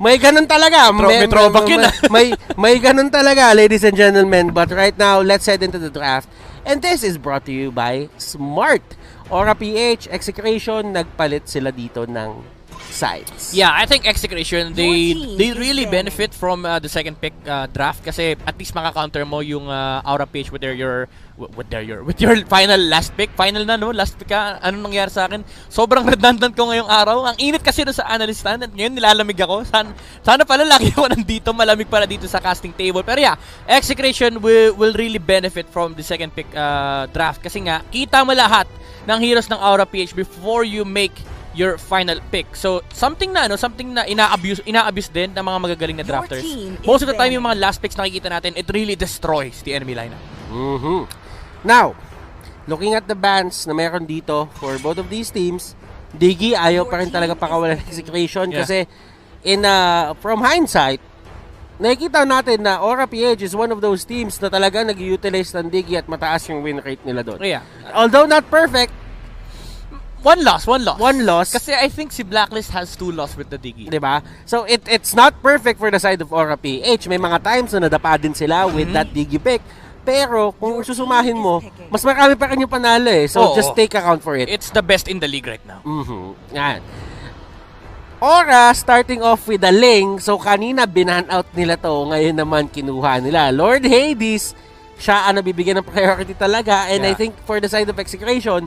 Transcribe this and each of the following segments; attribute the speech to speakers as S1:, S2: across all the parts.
S1: may ganun talaga.
S2: May throwback yun.
S1: May ganun talaga, ladies and gentlemen. But right now, let's head into the draft. And this is brought to you by Smart. Aura PH, Execration, nagpalit sila dito ng sides.
S2: Yeah, I think Execration, they really benefit from the second pick draft kasi at least maka-counter mo yung Aura PH with your final last pick. Final na, no? Last pick ka. Anong nangyari sa akin? Sobrang redundant ko ngayong araw. Ang init kasi doon sa analyst stand at ngayon nilalamig ako. Sana pala lagi ako nandito, malamig para dito sa casting table. Pero yeah, Execration will really benefit from the second pick draft kasi nga, kita mo lahat ng heroes ng Aura PH before you make your final pick. So, something na ina-abuse din ng mga magagaling na drafters. Most of the time, yung mga last picks nakikita natin, it really destroys the enemy lineup.
S1: Now, looking at the bans na meron dito for both of these teams, Diggy, ayaw pa rin talaga pakawalan ng Execration kasi from hindsight, nakikita natin na Aura PH is one of those teams na talaga nag-utilize ng Diggy at mataas yung win rate nila doon.
S2: Yeah.
S1: Although not perfect,
S2: One loss.
S1: One loss.
S2: Kasi I think si Blacklist has 2 loss with the Diggy.
S1: Diba? So, it's not perfect for the side of Aura PH. May mga times na nadapa din sila with that Diggy pick. Pero, kung susumahin mo, mas marami pa rin yung panalo eh. So, just take account for it.
S2: It's the best in the league right now.
S1: Yan. Aura, starting off with a Ling. So, kanina binan out nila to. Ngayon naman, kinuha nila. Lord Hades, siya ang nabibigyan ng priority talaga. And I think for the side of Execration,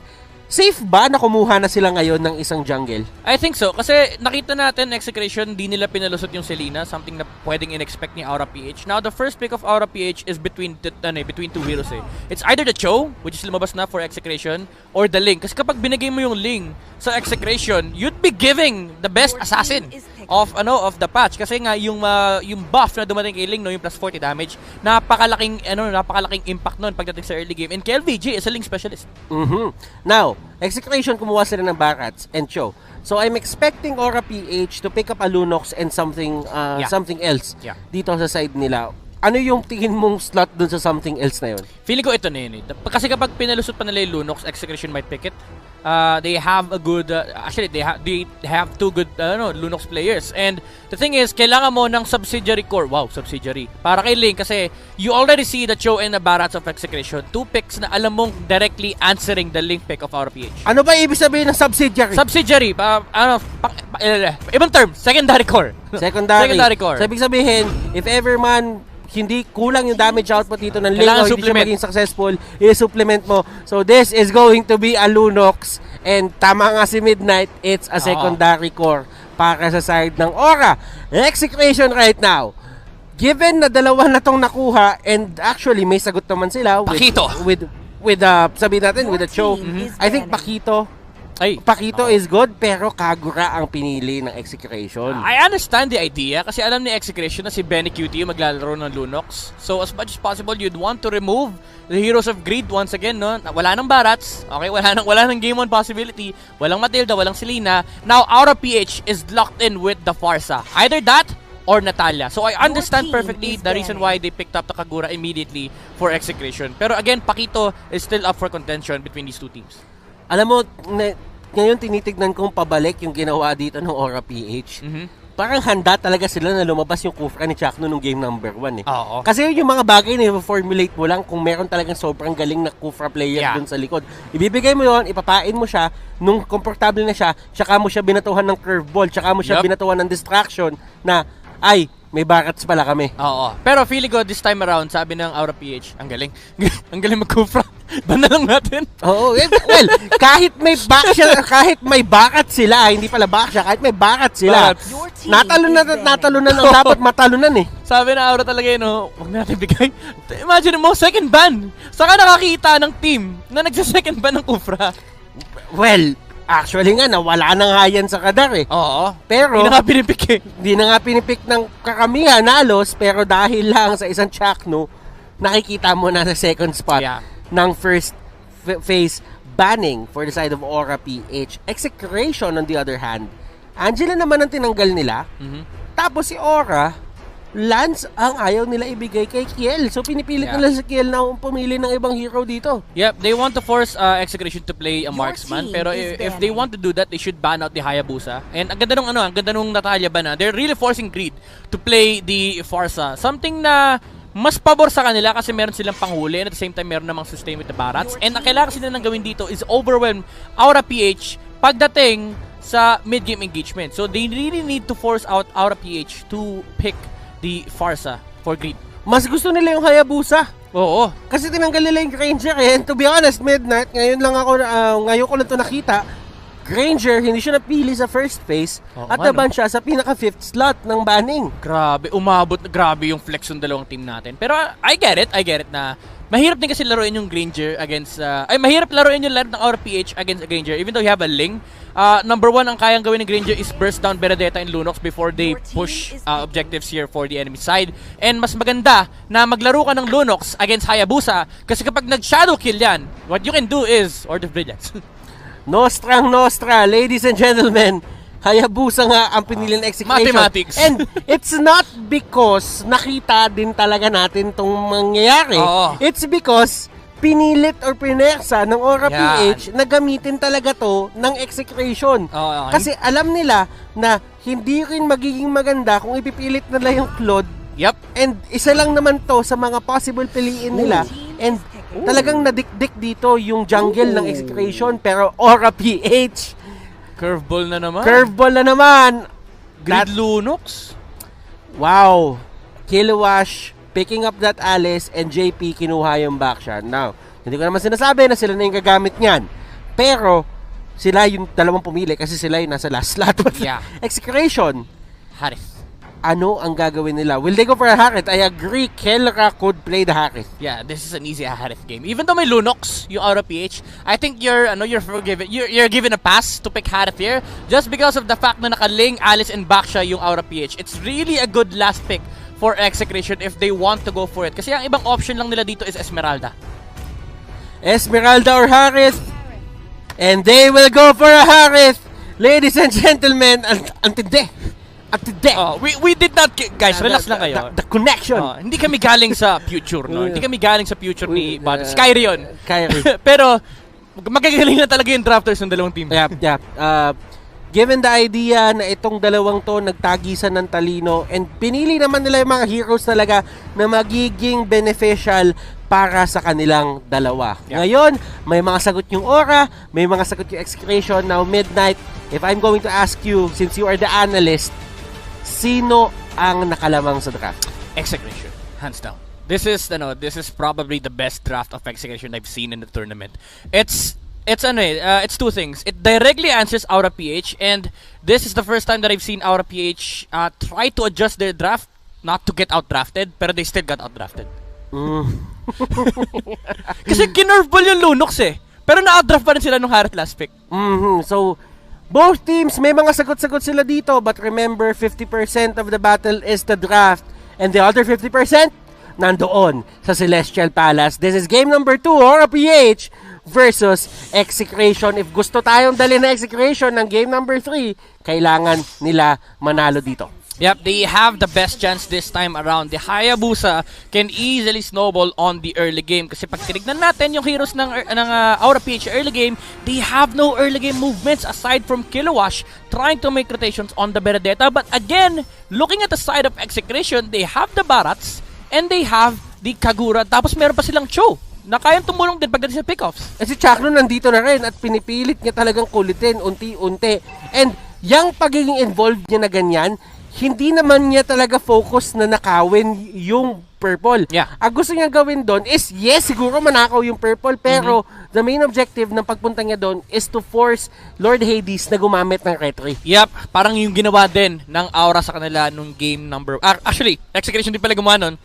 S1: safe ba na kumuha na sila ngayon ng isang jungle?
S2: I think so. Kasi nakita natin, Execration, di nila pinalusot yung Selena. Something na pwedeng in-expect ni Aura PH. Now, the first pick of Aura PH is between two heroes eh. It's either the Cho, which is lumabas na for Execration, or the Ling. Kasi kapag binigay mo yung Ling sa Execration, you'd be giving the best assassin of the patch. Kasi nga, yung buff na dumating kay Ling, no, yung plus 40 damage, napakalaking impact nun pagdating sa early game. And KLVG is a Ling specialist.
S1: Now, Execration kumuha sila ng Barats and Cho. So I'm expecting Aura PH to pick up a Lunox and something else dito sa side nila. Ano yung tingin mong slot dun sa something else na yun?
S2: Feeling ko ito na yun eh. Kasi kapag pinalusot pa nila yung Lunox, Execration might pick it. They have a good they have 2 good Lunox players, and the thing is kailangan mo ng subsidiary core. Subsidiary para kay Link kasi you already see the Cho and the Barats of Execration, 2 picks na alam mong directly answering the Link pick of Aura PH.
S1: Ano ba ibig sabihin ng subsidiary? Ibang term, secondary core. Secondary core. So, ibig sabihin, if ever man hindi kulang yung damage output dito ng Ling o hindi siya maging successful, i-supplement mo. So this is going to be a Lunox, and tama nga si Midnight, it's a secondary core para sa side ng Aura. Execration right now, given na dalawa na tong nakuha, and actually may sagot naman sila with sabihin natin with the Cho. I think Pakito is good, pero Kagura ang pinili ng Execration.
S2: I understand the idea kasi alam ni Execration na si Benny QT yung maglalaro ng Lunox. So as much as possible, you'd want to remove the Heroes of Greed once again, no? Wala nang Barats, okay? Wala nang Game 1 possibility, walang Matilda, walang Selena. Now Aura PH is locked in with the Farsa. Either that or Natalia. So I understand perfectly the reason why they picked up the Kagura immediately for Execration. Pero again, Pakito is still up for contention between these two teams.
S1: Alam mo, ngayon tinitignan kong pabalik yung ginawa dito ng Aura PH. Parang handa talaga sila na lumabas yung Kufra ni Chakno nung game number 1 eh. Kasi yung mga bagay na i-formulate mo lang kung meron talagang sobrang galing na Kufra player dun sa likod. Ibibigay mo yon, ipapain mo siya, nung komportable na siya, tsaka mo siya binatuhan ng curveball, tsaka mo siya binatuhan ng distraction na, ay, may Barats pala kami.
S2: Pero feeling ko this time around, sabi ng Aura PH, ang galing. Ang galing mag-Kufra. Ban na lang natin.
S1: Well, kahit may Barats sila, hindi pala Barats siya, kahit may Barats sila. Natalunan ang dapat matalunan eh.
S2: Sabi na Aura talaga yun, huwag na natin bigay. Imagine mo, second ban. Saka nakakita ng team na nagsa-second ban ng Kufra.
S1: Well, actually nga, nawala na nga yan sa kadar eh. Pero, Hindi na nga pinipik ng kakamihan halos, pero dahil lang sa isang Chakno, nakikita mo na sa second spot ng first phase banning for the side of Aura PH. Execration on the other hand, Angela naman ang tinanggal nila. Tapos si Aura, Lance ang ayaw nila ibigay kay Kiel. So pinipilit nila si Kiel na pumili ng ibang hero dito.
S2: Yep, they want to force Execration to play a marksman, pero if they want to do that, they should ban out the Hayabusa. And ang ganda nung Natalia ba na, they're really forcing Greed to play the Farsa. Something na mas pabor sa kanila kasi meron silang panghuli and at the same time meron namang sustain with the Barats. And ang kailangan sila nang gawin dito is overwhelm Aura PH pagdating sa mid-game engagement. So they really need to force out Aura PH to pick the Farsa for Greed.
S1: Mas gusto nila yung Hayabusa.
S2: Oo.
S1: Kasi tinanggal nila yung Granger and to be honest, Midnight, ngayon ko lang ito nakita, Granger, hindi siya napili sa first phase at naban siya sa pinaka-5th slot ng banning.
S2: Grabe, grabe yung flex ng dalawang team natin. Pero I get it na mahirap din kasi laruin yung Granger against, mahirap laruin yung laro ng Aura PH against a Granger even though you have a Ling. Number 1 ang kayang gawin ng Granger is burst down Benedetta and Lunox before they push objectives here for the enemy side. And mas maganda na maglaro ka ng Lunox against Hayabusa kasi kapag nag-shadow kill yan, what you can do is Order of Brilliance.
S1: Nostra, ladies and gentlemen, Hayabusa nga ang pinili ng Execration.
S2: Mathematics.
S1: And it's not because nakita din talaga natin itong mangyayari. It's because pinilit or pinersa ng Aura PH na gamitin talaga to ng Execration. Kasi alam nila na hindi rin magiging maganda kung ipipilit nila yung Claude. And isa lang naman to sa mga possible piliin nila. And talagang nadikdik dito yung jungle ng Execration. Pero Aura PH,
S2: Curveball na
S1: naman.
S2: Grid Lunox.
S1: Wow. Killwash picking up that Alice and JP kinuha yung backshot. Now, hindi ko naman sinasabi na sila na yung gagamit niyan. Pero, sila yung dalawang pumili kasi sila yung nasa last slot. Execration.
S2: Harith.
S1: Ano ang gagawin nila? Will they go for a Harith? I agree, Kelra could play the Harith.
S2: Yeah, this is an easy Harith game. Even though may Lunox, yung Aura PH, I think you're forgiven. You're given a pass to pick Harith here just because of the fact na nakaling Alice and Baksha yung Aura PH. It's really a good last pick for Execration if they want to go for it. Kasi ang ibang option lang nila dito is Esmeralda.
S1: Esmeralda or Harith. And they will go for a Harith. Ladies and gentlemen, antindi.
S2: We did not, guys, relax lang kayo.
S1: The connection.
S2: Hindi kami galing sa future, no? Hindi kami galing sa future ni Kyrie yun. Pero, magagaling na talaga yung drafters ng dalawang team.
S1: Given the idea na itong dalawang to nagtagisan ng talino and pinili naman nila yung mga heroes talaga na magiging beneficial para sa kanilang dalawa. Ngayon, may mga sagot yung Aura, may mga sagot yung Execration. Now, Midnight, if I'm going to ask you, since you are the analyst, sino ang nakalamang sa draft?
S2: Execration, hands down. This is probably the best draft of Execration I've seen in the tournament. It's two things. It directly answers Aura PH, and this is the first time that I've seen Aura PH try to adjust their draft not to get outdrafted, pero they still got outdrafted. Kasi kinerveball yung Lunox pero na-outdraft pa rin sila nung Harith last pick.
S1: So, both teams, may mga sagot-sagot sila dito, but remember, 50% of the battle is the draft, and the other 50% nandoon sa Celestial Palace. This is game number 2, Aura PH versus Execration. If gusto tayong dali na Execration ng game number 3, kailangan nila manalo dito.
S2: Yep, they have the best chance this time around. The Hayabusa can easily snowball on the early game. Kasi pag tinignan natin yung heroes ng Aura PH early game, they have no early game movements aside from Killwash trying to make rotations on the Benedetta. But again, looking at the side of Execration, they have the Barats and they have the Kagura. Tapos meron pa silang Cho na kayang tumulong din pagdating sa pickoffs.
S1: Si Chakno nandito na rin at pinipilit niya talagang kulitin unti-unti. And yung pagiging involved niya na ganyan, hindi naman niya talaga focus na nakawin yung purple. Ang gusto niya gawin doon is, yes, siguro manakaw yung purple, pero the main objective ng pagpunta niya doon is to force Lord Hades na gumamit ng retry.
S2: Yep, parang yung ginawa din ng Aura sa kanila nung game number... actually, Execration din pala gumawa nun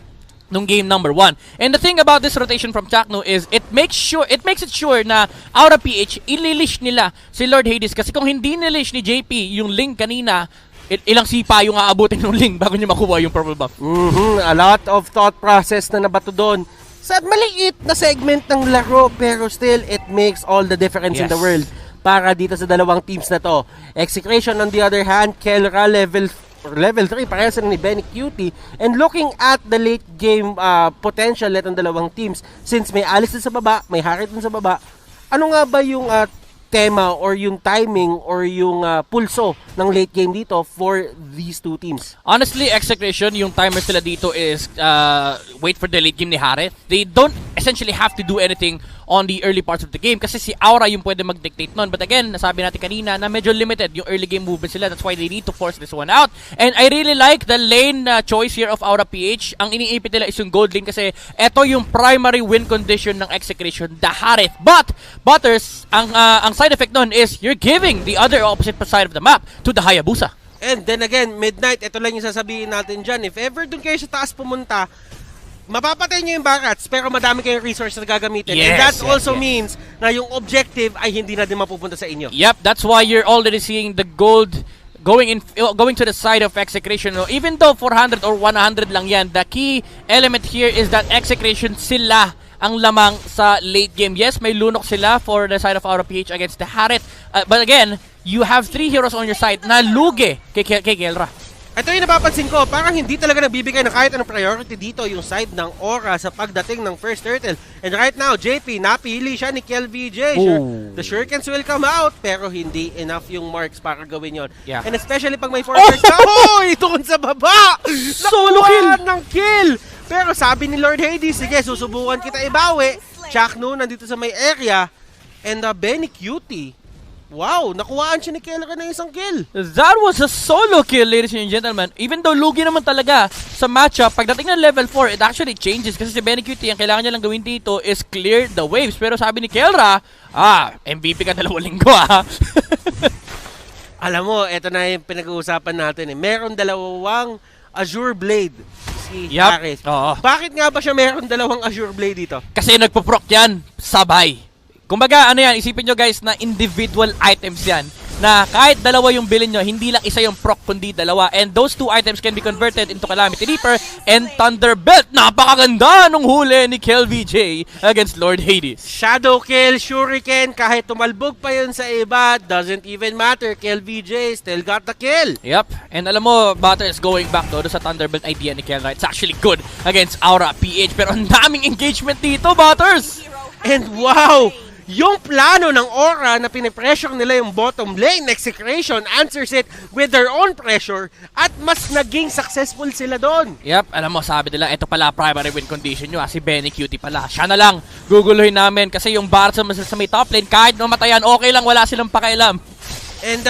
S2: nung game number 1. And the thing about this rotation from Chakno is it makes it sure na Aura PH ililish nila si Lord Hades. Kasi kung hindi nilish ni JP yung link kanina, ilang sipa yung aabutin ng link bago niya makuha yung purple buff.
S1: A lot of thought process na nabato doon sa maliit na segment ng laro, pero still it makes all the difference in the world para dito sa dalawang teams na to. Execration on the other hand, Kelra level or level 3, parehas na ni Benny Cutie. And looking at the late game potential netong dalawang teams, since may Alice din sa baba, may Harriet din sa baba, ano nga ba yung tema or yung timing or yung pulso ng late game dito for these two teams?
S2: Honestly, Execration, yung timer sila dito is wait for the late game ni Harith. They don't essentially have to do anything on the early parts of the game kasi si Aura yung pwede mag-dictate nun. But again, nasabi natin kanina na medyo limited yung early game movement sila. That's why they need to force this one out. And I really like the lane choice here of Aura PH. Ang iniipit nila is yung gold lane kasi eto yung primary win condition ng Execration, the Harith. But, Butters, ang side effect nun is you're giving the other opposite side of the map to the Hayabusa.
S1: And then again, Midnight, ito lang yung sasabihin natin dyan. If ever dun kayo sa taas pumunta, mapapatay nyo yung Barats, pero madami kayong resource na gagamitin.
S2: Yes,
S1: and that
S2: yes,
S1: also
S2: yes.
S1: means na yung objective ay hindi na din mapupunta sa inyo.
S2: Yep, that's why you're already seeing the gold going to the side of Execration. Even though 400 or 100 lang yan, the key element here is that Execration sila ang lamang sa late game. Yes, may lunok sila for the side of Aura PH against the Harriet. But again, you have 3 heroes on your side na lugi kay Kelra.
S1: Ito yung napapansin ko, parang hindi talaga nagbibigay ng kahit anong priority dito yung side ng Aura sa pagdating ng first turtle. And right now, JP, napili siya ni KelVJ. The shurikens will come out, pero hindi enough yung marks para gawin yon.
S2: Yeah.
S1: And especially pag may forward ka, doon sa baba!
S2: Solo kill!
S1: ng kill! Pero sabi ni Lord Hades, sige, susubukan kita ibawi. Chakno nandito sa may area. And Benny Cutie, wow, nakuhaan siya ni Kelra na isang kill.
S2: That was a solo kill, ladies and gentlemen. Even though lugi naman talaga sa matchup, pagdating ng level 4, it actually changes. Kasi si Benny Cutie, ang kailangan niya lang gawin dito is clear the waves. Pero sabi ni Kelra, MVP ka 2 linggo
S1: Alam mo, ito na yung pinag-uusapan natin. Meron 2 Azure Blade si Harris. Bakit nga ba siya meron 2 Azure Blade dito?
S2: Kasi nagpo-proc yan, sabay. Kumbaga, ano yan, isipin nyo guys na individual items yan. Na kahit 2 yung bilhin nyo, hindi lang isa yung proc, kundi 2. And those 2 items can be converted into Calamity Reaper and Thunderbelt. Napakaganda nung huli ni KelVJ against Lord Hades.
S1: Shadow kill, shuriken, kahit tumalbog pa yun sa iba, doesn't even matter. KelVJ still got the kill.
S2: Yep. And alam mo, Butters, going back to sa Thunderbelt idea ni Kelra, it's actually good against Aura PH. Pero ang daming engagement dito, Butters!
S1: And wow! Yung plano ng Aura na pinipressure nila yung bottom lane, Execration answers it with their own pressure at mas naging successful sila doon.
S2: Yep, alam mo, sabi nila, ito pala primary win condition nyo, si Benny Cutie pala. Siya na lang, guguluhin namin kasi yung Barats sa may top lane, kahit namatayan, okay lang, wala silang pakailam. And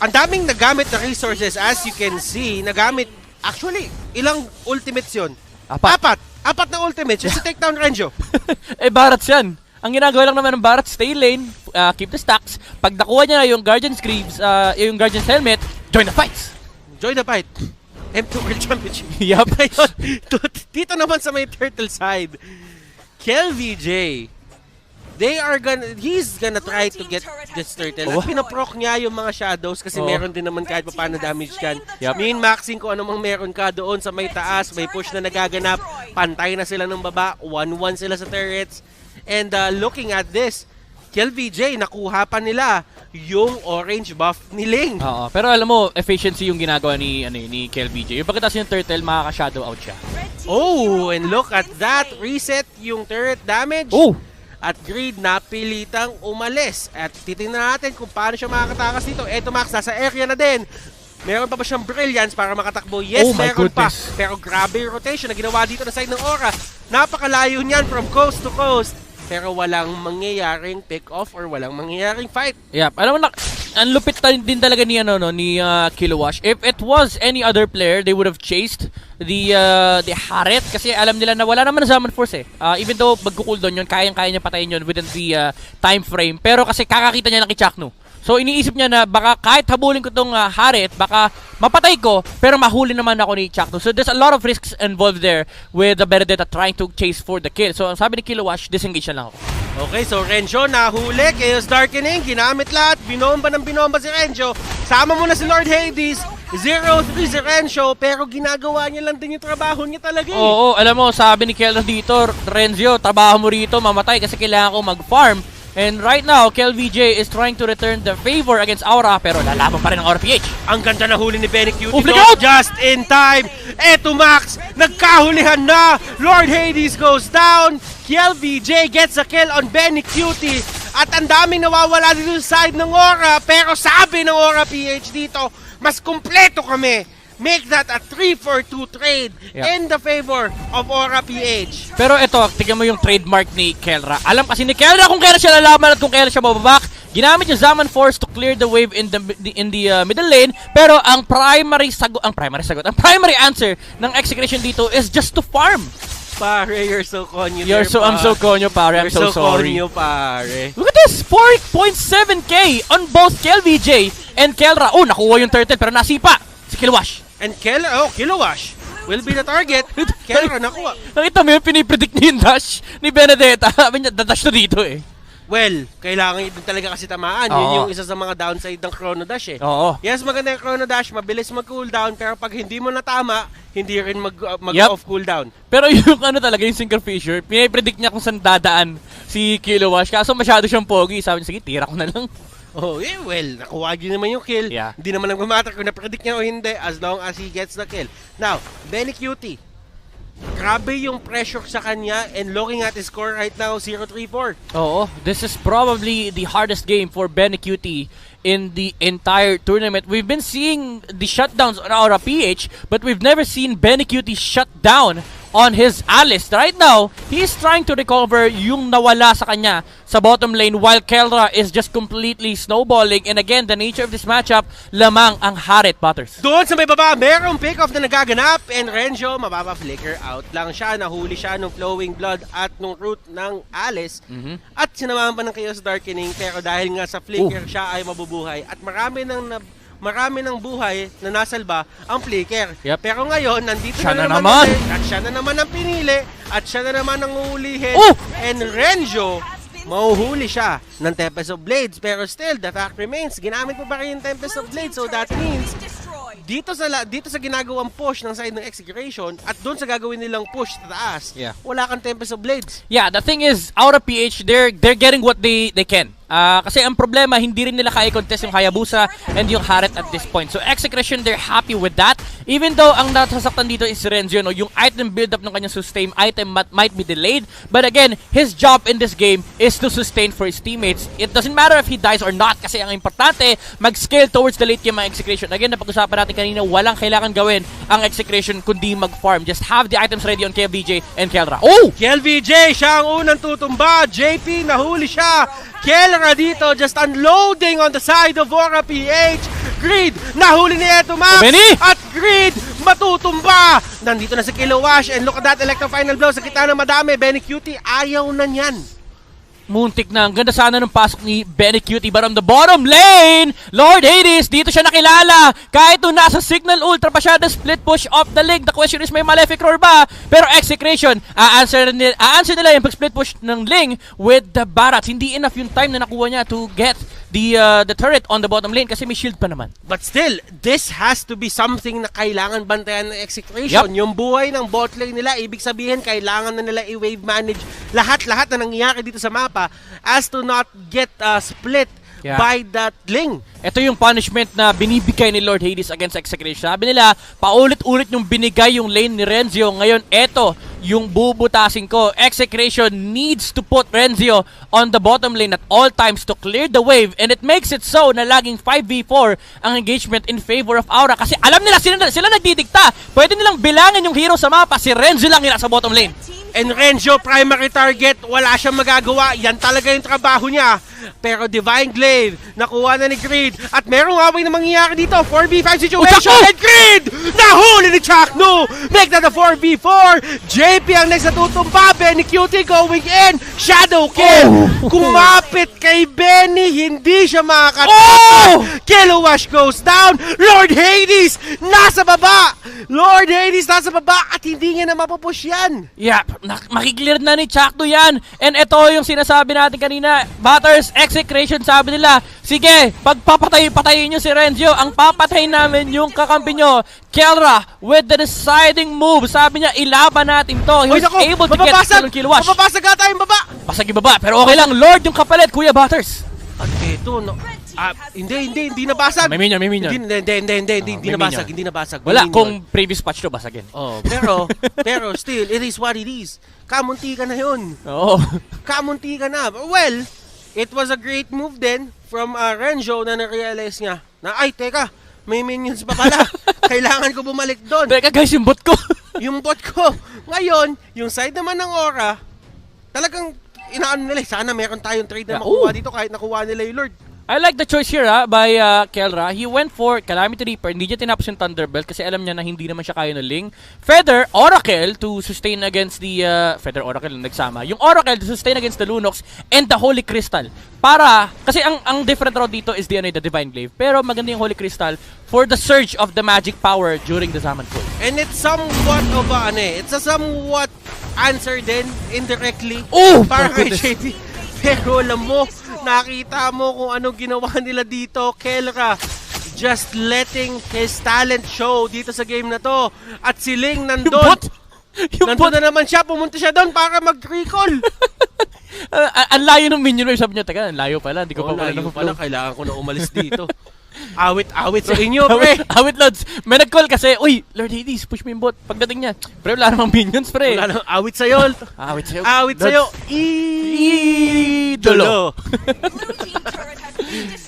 S1: ang daming nagamit na resources, as you can see, nagamit, actually, ilang ultimates yun? Apat na ultimates, just to take down Renjo.
S2: Barats yan. Ang ginagawa lang naman ng Barats, stay lane, keep the stacks. Pag nakuha niya yung Guardian's Greaves, yung Guardian's Helmet, join the fights.
S1: Join the fight. M2 World Championship.
S2: Yup.
S1: Dito naman sa may turtle side, KelVJ, he's gonna try to get this turtle. At pinaproc niya yung mga shadows kasi meron din naman kahit pa paano damage dyan. Min-maxing kung ano mang meron ka doon sa may taas, may push na nagaganap, pantay na sila ng baba, 1-1 sila sa turrets. And looking at this, KelVJ, nakuha pa nila yung orange buff ni Ling.
S2: Pero alam mo, efficiency yung ginagawa ni KelVJ. Yung pagkatas yung turtle, makaka-shadow out siya.
S1: Oh, and look at that. Reset yung turret damage. At Greed napilitang umalis. At titingnan natin kung paano siya makakatakas dito. Eto Max, nasa area na din. Meron pa ba siyang brilliance para makatakbo? Yes, meron pa. Pero grabe yung rotation na ginawa dito na side ng Aura. Napakalayo niyan from coast to coast. Pero walang mangyayaring pick-off or walang mangyayaring fight.
S2: Yep. Alam mo, ang lupit din talaga ni Kilowash. If it was any other player, they would have chased the Harriet kasi alam nila na wala naman na summon force even though magkukuldon yun, kayang-kaya niya patayin yun within the time frame. Pero kasi kakakita niya ng Kichakno. So iniisip niya na baka kahit habulin ko tong Harriet, baka mapatay ko, pero mahuli naman ako ni Chakno. So there's a lot of risks involved there with the Benedetta trying to chase for the kill. So ang sabi ni Kilowash, disengage na lang ako.
S1: Okay, so Renjo nahuli, Chaos Darkening, ginamit lahat, binomba si Renjo. Sama mo na si Lord Hades, 0-3 si Renjo, pero ginagawa niya lang din yung trabaho niya talaga.
S2: Oo, alam mo, sabi ni Kelra dito, Renzo, trabaho mo rito, mamatay kasi kailangan ko mag-farm. And right now, KelVJ is trying to return the favor against Aura, pero lalaban pa rin ang Aura PH.
S1: Ang ganda na huli ni Benny Cutie.
S2: Flick out!
S1: Just in time. Eto Max, nagkahulihan na. Lord Hades goes down. KelVJ gets a kill on Benny Cutie. At ang daming nawawala dito sa side ng Aura. Pero sabi ng Aura PH dito, mas kumpleto kami. Make that a 3-for-2 trade in the favor of Aura PH.
S2: Pero ito, tignan mo yung trademark ni Kelra. Alam kasi ni Kelra kung kailan siya lalaman at kung kailan siya mababak. Ginamit yung Zaman Force to clear the wave in the middle lane. Pero ang primary answer ng Execration dito is just to farm.
S1: Pare, you're so conyo.
S2: I'm so conyo, pare. I'm so sorry.
S1: Conyo, pare.
S2: Look at this! 4.7k on both KelVJ and Kelra. Oh, nakuha yung turtle pero nasipa si Killwash.
S1: And Killwash will be the target. Kelra nakuha.
S2: Nakita mo yung pinipredict niya yung dash ni Benedetta. Sabi niya, dadash na dito eh.
S1: Well, kailangan yun talaga kasi tamaan. Yun yung isa sa mga downside ng Chrono Dash eh.
S2: Oo.
S1: Yes, maganda yung Chrono Dash, mabilis mag-cooldown, pero pag hindi mo natama, hindi rin mag-off cooldown.
S2: Pero yung talaga, yung Sinker Fisher, pinipredict niya kung saan dadaan si Killwash. Kaso masyado siyang pogi. Sabi niya, sige, tira ko na lang.
S1: Oh, well, nakuha din naman yung kill. Hindi naman nagmamatter kung na-predict niya o hindi as long as he gets the kill. Now, Benny Cutie. Grabe yung pressure sa kanya and looking at his score right now, 0-3-4.
S2: Oo, this is probably the hardest game for Benny Cutie in the entire tournament. We've been seeing the shutdowns on Aura PH, but we've never seen Benny Cutie shut down on his Alice. Right now, he's trying to recover yung nawala sa kanya sa bottom lane while Kelra is just completely snowballing. And again, the nature of this matchup, lamang ang Harit, Butters.
S1: Doon sa may baba, merong pick-off na nagaganap and Renjo, mababa-flicker out lang siya. Nahuli siya nung Flowing Blood at nung root ng Alice. At sinamahan pa ng Chaos Darkening, pero dahil nga sa flicker, siya ay mabubuhay. At marami ng buhay na nasalba ang flicker. Pero ngayon, nandito
S2: siya
S1: na naman at siya na naman ang pinili at siya na naman ang uulihin. And Renjo, mauhuli siya ng Tempest of Blades. Pero still, the fact remains, ginamit mo ba rin yung Tempest of Blades? So that means, dito sa ginagawang push ng side ng Execration at doon sa gagawin nilang push sa taas, wala kang Tempest of Blades.
S2: Yeah, the thing is, Aura PH, they're getting what they can. Kasi ang problema, hindi rin nila kaya contest yung Hayabusa and yung Harit at this point. So Execration, they're happy with that. Even though ang nasasaktan dito is Renzo, no, yung item build-up ng kanyang sustain item might be delayed. But again, his job in this game is to sustain for his teammates. It doesn't matter if he dies or not kasi ang importante, mag-scale towards the late game ang Execration. Again, napag-usapan natin kanina, walang kailangan gawin ang Execration kundi mag-farm. Just have the items ready on KelVJ and Kelra. Oh!
S1: KelVJ, siya ang unang tutumba. JP, nahuli siya. Kelra dito, just unloading on the side of Aura PH. Greed, nahuli ni Eto Max. At Greed, matutumba. Nandito na si Killwash and look at that electro final blow sa kita ng madami. Benny Cutie, ayaw na niyan.
S2: Muntik na. Ang ganda sana ng pasok ni Benny Cutie. But on the bottom lane, Lord Hades, dito siya nakilala. Kahit nung nasa Signal Ultra pa siya, the split push off the link. The question is, may Malefic Roar ba? Pero Execration, a-answer nila yung pag-split push ng link with the Barats. Hindi enough yung time na nakuha niya to get the turret on the bottom lane kasi may shield pa naman.
S1: But still, this has to be something na kailangan bantayan ng Execration. Yung buhay ng bot lane nila, ibig sabihin, kailangan na nila i-wave manage lahat-lahat na nangyayari dito sa mapa as to not get split by that link.
S2: Ito yung punishment na binibigay ni Lord Hades against Execration. Sabi nila, paulit-ulit yung binigay yung lane ni Renzo. Ngayon, eto yung bubutasin ko. Execration needs to put Renzo on the bottom lane at all times to clear the wave. And it makes it so na laging 5v4 ang engagement in favor of Aura. Kasi alam nila, sila nagdidikta. Pwede nilang bilangin yung hero sa mapa. Si Renzo lang yung nasa bottom lane.
S1: And Renzo, primary target, wala siyang magagawa. Yan talaga yung trabaho niya. Pero Divine Glaive, nakuha na ni Greed. At merong away na mangyayari dito. 4v5 situation. And Greed! Nahuli ni Chakno! Make that a 4v4. JP ang next na tutumba. Benny Cutie going in. Shadow kill. Kumapit kay Benny. Hindi siya makakatapos. Killwash goes down. Lord Hades, nasa baba. Lord Hades nasa baba at hindi niya na mapupush yan.
S2: Yep, makiklear na ni Chakto yan. And ito yung sinasabi natin kanina, Butters, Execration, sabi nila, sige, patayin nyo si Renzio, ang papatay namin yung kakampi nyo. Kelra with the deciding move. Sabi niya, ilaban natin to. He was able to get kill wash.
S1: Mapapasag ata yung baba.
S2: Pasag yung baba, pero okay lang. Lord yung kapalit, Kuya Butters.
S1: At eto, no. Hindi nabasag.
S2: May minion.
S1: Hindi nabasag.
S2: Wala, kung previous patch to, basagin.
S1: Oh, pero still, it is what it is. Kamunti ka na yun.
S2: Oo.
S1: Kamunti ka na. Well, it was a great move then from Renzo na na-realize niya na, ay, teka, may minions pa pala. Kailangan ko bumalik doon.
S2: Teka guys, yung bot ko.
S1: Yung bot ko. Ngayon, yung side naman ng Aura, talagang inaano nila, sana meron tayong trade na makuha dito kahit nakuha nila yung Lord.
S2: I like the choice here by Kelra. He went for Calamity Reaper. Hindi niya tinapos yung Thunderbolt kasi alam niya na hindi naman siya kaya ng Ling. Feather, Oracle to sustain against the... Feather, Oracle na nagsama. Yung Oracle to sustain against the Lunox and the Holy Crystal. Para... Kasi ang different route dito is the Divine Glaive. Pero maganda yung Holy Crystal for the surge of the magic power during the Zaman Pull.
S1: And it's somewhat of a... It's a somewhat answer din indirectly.
S2: Oh!
S1: Para kay JD. Pero alam mo, nakita mo kung anong ginawa nila dito, Kelra. Just letting his talent show dito sa game na to. At si Ling nandun. Nandun na naman siya, pumunta siya doon para mag-recall.
S2: Ang layo ng minion wave. Sabi niya, teka, ang layo pala. Hindi ko pa
S1: pala. Kailangan ko na umalis dito. Awit sa inyo, pre.
S2: Awit, Lods. May nag-call kasi, uy, Lord Hades, push mo yung bot. Pagdating niya, pre, wala namang minions, pre.
S1: Wala namang awit sa'yo. Awit sa'yo. Idolo.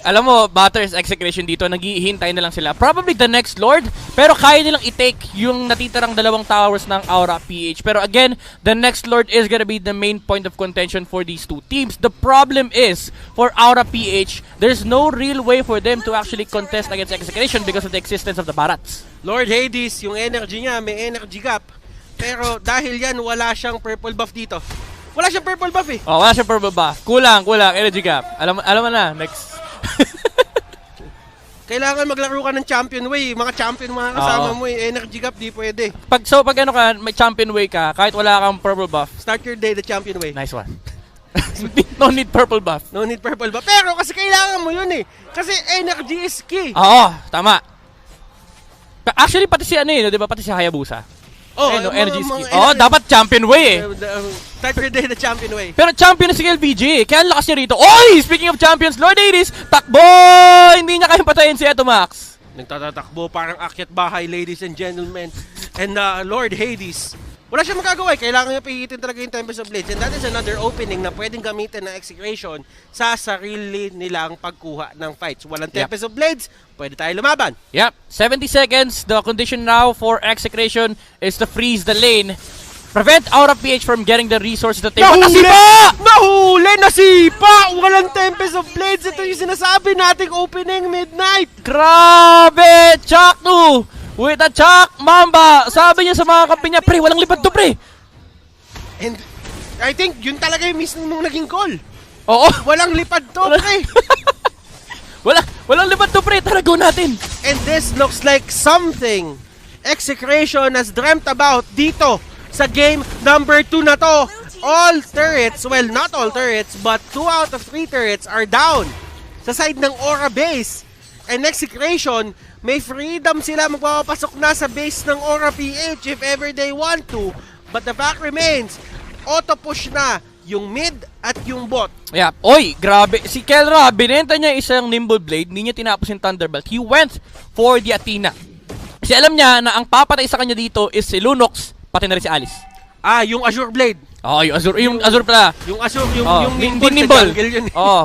S2: Alam mo, Butters, Execration dito, naghihintay na lang sila. Probably the next Lord, pero kaya nilang i-take yung natitirang dalawang towers ng Aura PH. Pero again, the next Lord is gonna be the main point of contention for these two teams. The problem is, for Aura PH, there's no real way for them to actually contest against Execration because of the existence of the Barats.
S1: Lord Hades, yung energy niya, may energy gap. Pero dahil yan, wala siyang purple buff dito. Wala siyang purple buff eh.
S2: Oh, wala siyang purple buff. Kulang, energy gap. Alam mo na, next.
S1: Kailangan maglaro ka ng champion way. Mga champion mga kasama mo eh. Energy gap, di pwede.
S2: Pag ano ka, may champion way ka, kahit wala kang purple buff.
S1: Start your day the champion way.
S2: Nice one. No need purple buff.
S1: No need purple buff. Pero kasi kailangan mo yun eh. Kasi energy is key.
S2: Oo, tama. Actually, pati si di ba? Pati si Hayabusa.
S1: Oh,
S2: energy skill. Oh, dapat champion way eh.
S1: Start your day the champion way.
S2: Pero champion na si LVG. Kaya lakas niya rito. Oy! Speaking of champions, Lord Hades, takbo! Hindi niya kayang patayin si Etomax.
S1: Nagtatatakbo, parang akyat bahay, ladies and gentlemen. And Lord Hades, wala siyang magagawa. Kailangan niya pihitin talaga yung Tempest of Blades. And that is another opening na pwedeng gamitin ng Execration sa sarili nilang pagkuha ng fights. Walang Tempest of Blades, pwede tayo lumaban.
S2: Yep. 70 seconds. The condition now for Execration is to freeze the lane. Prevent Aura PH from getting the resources that they want.
S1: Nahuli! Nasipa! Walang Tempest of Blades. Ito yung sinasabi nating opening midnight.
S2: Grabe! Chakto! With a Chak Mamba! Sabi niya sa mga kampi niya, pre, walang lipad to, pre!
S1: And I think yun talaga yung mismo mong naging call.
S2: Oo!
S1: Walang lipad to, pre!
S2: Walang lipad to, pre! Tara, go natin!
S1: And this looks like something Execration has dreamt about dito sa game number 2 na to. All turrets, well, not all turrets, but 2 out of 3 turrets are down sa side ng Aura base. And Execration, may freedom sila magpapasok na sa base ng Aura PH if ever they want to. But the fact remains, auto-push na yung mid at yung bot.
S2: Yeah. Oy, grabe. Si Kelra, binenta niya isang Nimble Blade, hindi niya tinapos yung Thunderbolt. He went for the Athena. Kasi alam niya na ang papatay sa kanya dito is si Lunox, pati na rin si Alice.
S1: Yung Azure Blade.
S2: Yung Azure pala.
S1: Yung Azure, yung Nimble.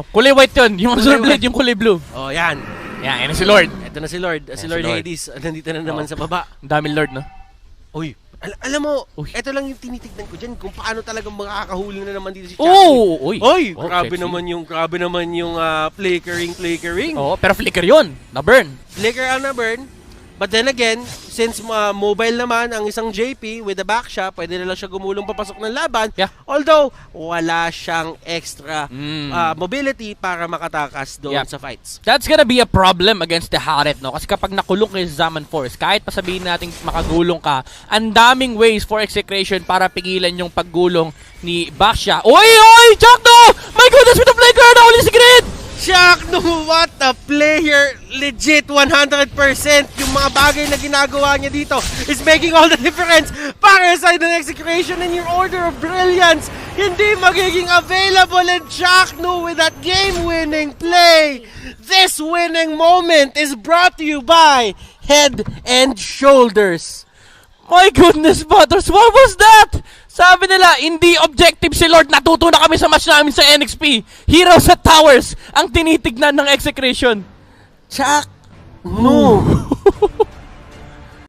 S2: Kulay white yun. Yung Azure Blade, yung kulay blue.
S1: Yan.
S2: Yan si Lord.
S1: Ito na si Lord. Si Lord Hades. Nandito na naman sa baba.
S2: Ang daming Lord, no?
S1: Uy, alam mo, ito lang yung tinitignan ko dyan kung paano talagang makakahuli na naman dito si Chucky.
S2: Uy,
S1: grabe naman yung flickering.
S2: Pero flicker yun. Na-burn.
S1: Flicker ang na-burn. But then again, since mobile naman ang isang JP with the back shot, pwede na lang siya gumulong papasok ng laban.
S2: Yeah.
S1: Although, wala siyang extra mobility para makatakas doon sa fights.
S2: That's gonna be a problem against the Haret, no? Kasi kapag nakulong kayo sa Zaman Force, kahit pa sabihin natin makagulong ka, ang daming ways for Execration para pigilan yung paggulong ni Baksha. Oy! Chakno! My goodness, with the flanker! Nahuli si Grid!
S1: Chakno, what a player! Legit 100%! Yung mga bagay na ginagawa niya dito is making all the difference para sa ng Execration and your order of brilliance. Hindi magiging available and Chakno with that game-winning play. This winning moment is brought to you by Head and Shoulders.
S2: My goodness, Butters, what was that? Sabi nila, hindi objective si Lord. Natuto na kami sa match namin sa NXP. Heroes at Towers ang tinitignan ng Execration.
S1: Chak! No!